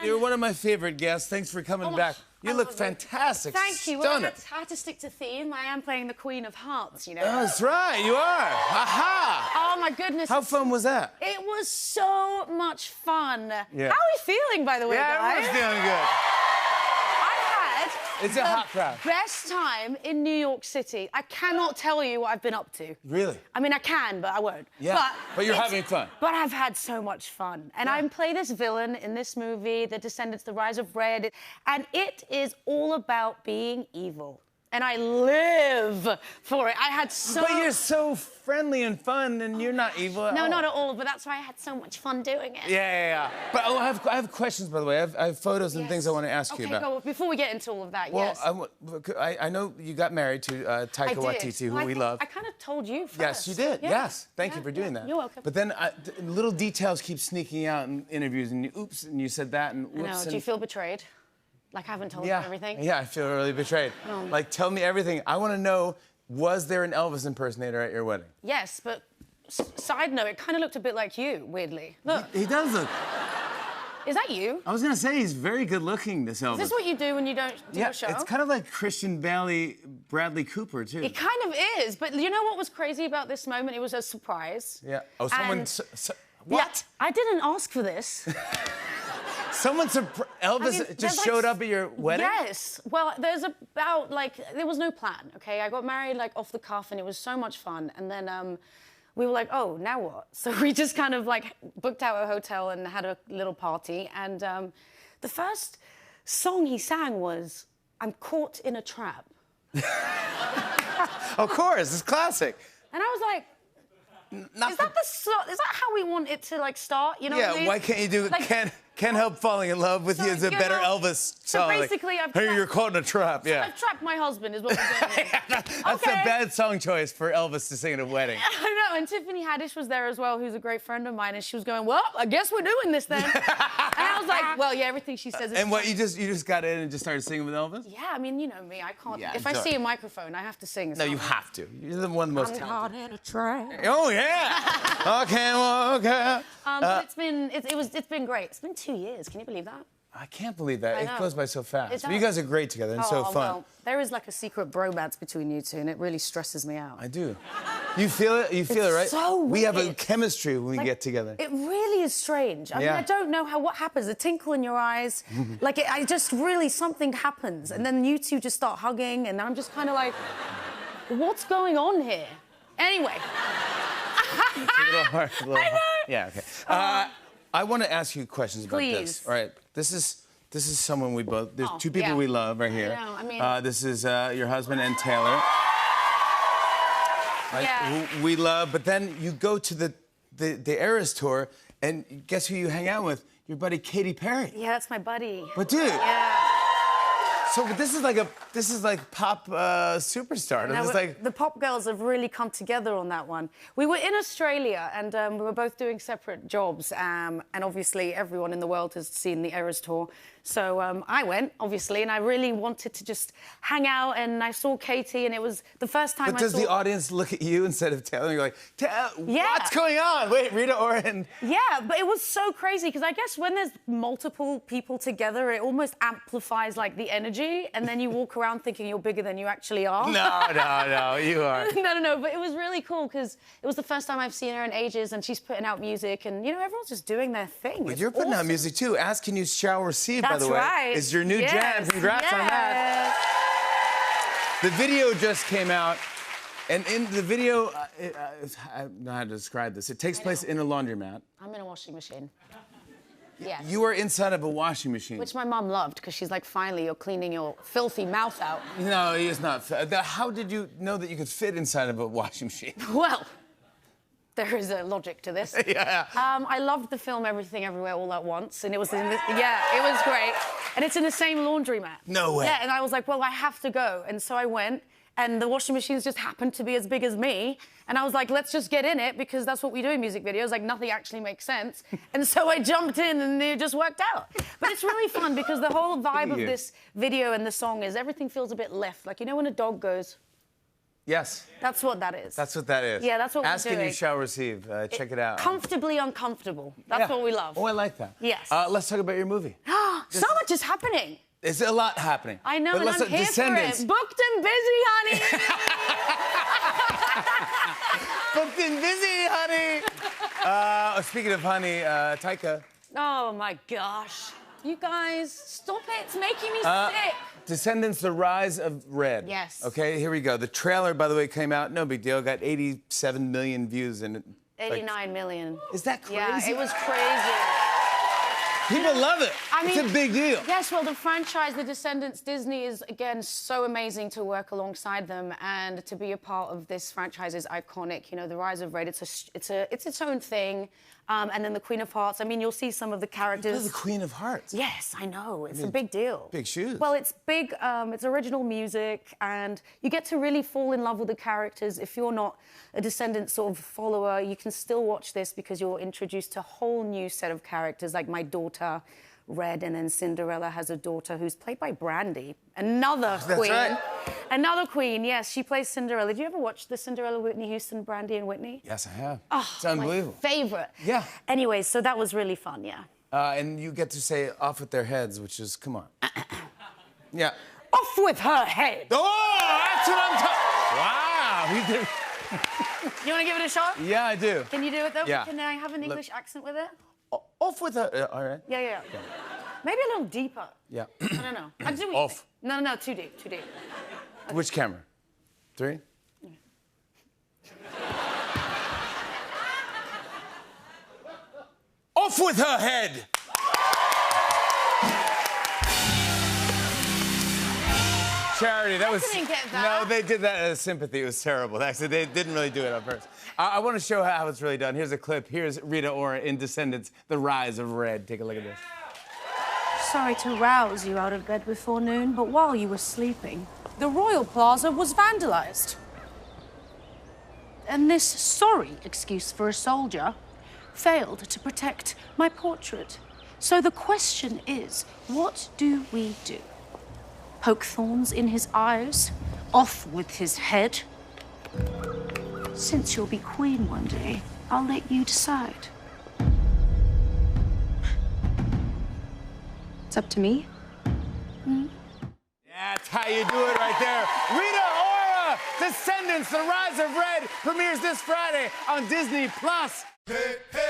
You're one of my favorite guests. Thanks for coming back. You look fantastic. Thank you. Stunning. Well, I had to stick to theme. I am playing the Queen of Hearts, you know. Oh, that's right, you are. Aha! Oh, my goodness. How fun was that? It was so much fun. Yeah. How are we feeling, by the way, Yeah, guys? everyone's feeling good. It's a hot crowd. Best time in New York City. I cannot tell you what I've been up to. Really? I mean, I can, but I won't. Yeah. But you're having fun. But I've had so much fun. And I play this villain in this movie, The Descendants, The Rise of Red. And it is all about being evil. And I live for it. I had so... But you're so friendly and fun, and you're not evil at all. No, not at all, but that's why I had so much fun doing it. Yeah. But I have questions, by the way. I have photos and things I want to ask you about. Okay, go. Before we get into all of that, well, yes. I know you got married to Taika Waititi, who we love. I kind of told you first. Yes, you did. Yeah. Yes. Thank you for doing that. You're welcome. But then little details keep sneaking out in interviews, and oops, and you said that, and whoops. I know. Do you feel betrayed? Like I haven't told you everything? Yeah, I feel really betrayed. Oh. Like, tell me everything. I want to know, was there an Elvis impersonator at your wedding? Yes, but side note, it kind of looked a bit like you, weirdly. Look. He does look. Is that you? I was going to say, he's very good looking, this Elvis. Is this what you do when you don't do a show? It's kind of like Christian Bradley Cooper, too. It kind of is, but you know what was crazy about this moment? It was a surprise. Yeah. Oh, someone... what? Yeah, I didn't ask for this. Elvis just showed up at your wedding? Yes. Well, there was no plan, okay? I got married, off the cuff, and it was so much fun. And then we were like, oh, now what? So we just kind of, booked out a hotel and had a little party. And the first song he sang was, I'm Caught in a Trap. Of course, it's classic. And I was like, is that how we want it to start? You know what I mean? Why can't you do Can't Help Falling in Love with You is a better Elvis song. So basically, hey, you're caught in a trap. Yeah. I've trapped my husband, is what we're doing. That's a bad song choice for Elvis to sing at a wedding. I know, and Tiffany Haddish was there as well, who's a great friend of mine, and she was going, well, I guess we're doing this then. And I was like, well, yeah, everything she says is And what, you just got in and just started singing with Elvis? Yeah, I mean, you know me, I can't. Yeah, if I see a microphone, I have to sing. No, you have to. You're the one of the most talented. I'm caught in a trap. Oh, yeah. I can't walk out. But it's been great. It's been 2 years. Can you believe that? I can't believe that. It goes by so fast. But you guys are great together and so fun. Well, there is a secret bromance between you two, and it really stresses me out. I do. You feel it? You feel it, right? So weird. We have a chemistry when we get together. It really is strange. I mean, I don't know what happens. A tinkle in your eyes. I just really, something happens. And then you two just start hugging, and I'm just kind of like, what's going on here? Anyway. It's a little hard. I know. Yeah, okay. I want to ask you questions about this. All right. This is someone we both... There's two people we love right here. I know, I mean... this is your husband and Taylor. Right, who we love. But then you go to the Eras tour, and guess who you hang out with? Your buddy Katy Perry. Yeah, that's my buddy. But dude... Yeah. So this is like pop superstar. The pop girls have really come together on that one. We were in Australia, and we were both doing separate jobs, and obviously everyone in the world has seen the Eras tour. So I went, obviously, and I really wanted to just hang out, and I saw Katy, and it was the first time But does the audience look at you instead of Taylor? You're like, what's going on? Wait, Rita Ora. Yeah, but it was so crazy, because I guess when there's multiple people together, it almost amplifies, the energy, and then you walk around thinking you're bigger than you actually are. No, you are. No, but it was really cool, because it was the first time I've seen her in ages, and she's putting out music, and, everyone's just doing their thing. But you're putting out music, too. Ask and You Shall Receive, by the way. That's right. Is your new jam. Congrats on that. The video just came out, and in the video, I don't know how to describe this. It takes place in a laundromat. I'm in a washing machine. Yeah. You are inside of a washing machine. Which my mum loved, because she's like, finally, you're cleaning your filthy mouth out. No, he is not. How did you know that you could fit inside of a washing machine? Well, there is a logic to this. Yeah. I loved the film Everything Everywhere All at Once, and it was it was great. And it's in the same laundromat. No way. Yeah, and I was like, well, I have to go. And so I went, and the washing machines just happened to be as big as me. And I was like, let's just get in it, because that's what we do in music videos. Nothing actually makes sense. And so I jumped in, and it just worked out. But it's really fun, because the whole vibe of this video and the song is everything feels a bit left. When a dog goes... Yes. That's what that is. That's what that is. Yeah, that's what Ask we're doing. and You Shall Receive. Check it out. Comfortably uncomfortable. That's what we love. Oh, I like that. Yes. Let's talk about your movie. So much is happening. There's a lot happening. I know, But and let's I'm here Descendants. for it. Booked and busy, honey. Booked and busy, honey. Speaking of honey, Taika. Oh my gosh. You guys, stop it. It's making me sick. Descendants, The Rise of Red. Yes. Okay, here we go. The trailer, by the way, came out. No big deal. Got 87 million views in it. 89 million. Is that crazy? Yeah, it was crazy. People love it. It's a big deal. Yes, well, the franchise, The Descendants, Disney is, again, so amazing to work alongside them, and to be a part of this franchise is iconic. You know, The Rise of Red, it's its own thing. And then The Queen of Hearts. I mean, you'll see some of the characters. You're the Queen of Hearts. Yes, I know. It's a big deal. Big shoes. Well, it's big. It's original music, and you get to really fall in love with the characters. If you're not a Descendants sort of follower, you can still watch this because you're introduced to a whole new set of characters, like my daughter, Red, and then Cinderella has a daughter who's played by Brandy, another queen. That's right. Another queen, yes. She plays Cinderella. Did you ever watch the Cinderella, Whitney Houston, Brandy, and Whitney? Yes, I have. Oh, it's unbelievable. My favorite. Yeah. Anyway, so that was really fun, yeah. And you get to say off with their heads, which is, come on. Yeah. Off with her head. Oh, that's what I'm talking. Wow. He did. You want to give it a shot? Yeah, I do. Can you do it though? Yeah. Can I have an English accent with it? Off with her. All right. Yeah. Maybe a little deeper. Yeah. I don't know. I do what you Off. think. No, too deep. Which camera? 3? Off with her head! Charity, that was... I didn't get that. No, they did that as sympathy. It was terrible. Actually, they didn't really do it on purpose. I want to show how it's really done. Here's a clip. Here's Rita Ora in Descendants, The Rise of Red. Take a look at this. Sorry to rouse you out of bed before noon, but while you were sleeping, the Royal Plaza was vandalized. And this sorry excuse for a soldier failed to protect my portrait. So the question is, what do we do? Poke thorns in his eyes? Off with his head? Since you'll be queen one day, I'll let you decide. It's up to me. That's how you do it right there. Rita Ora, Descendants, The Rise of Red, premieres this Friday on Disney+. Hey, hey.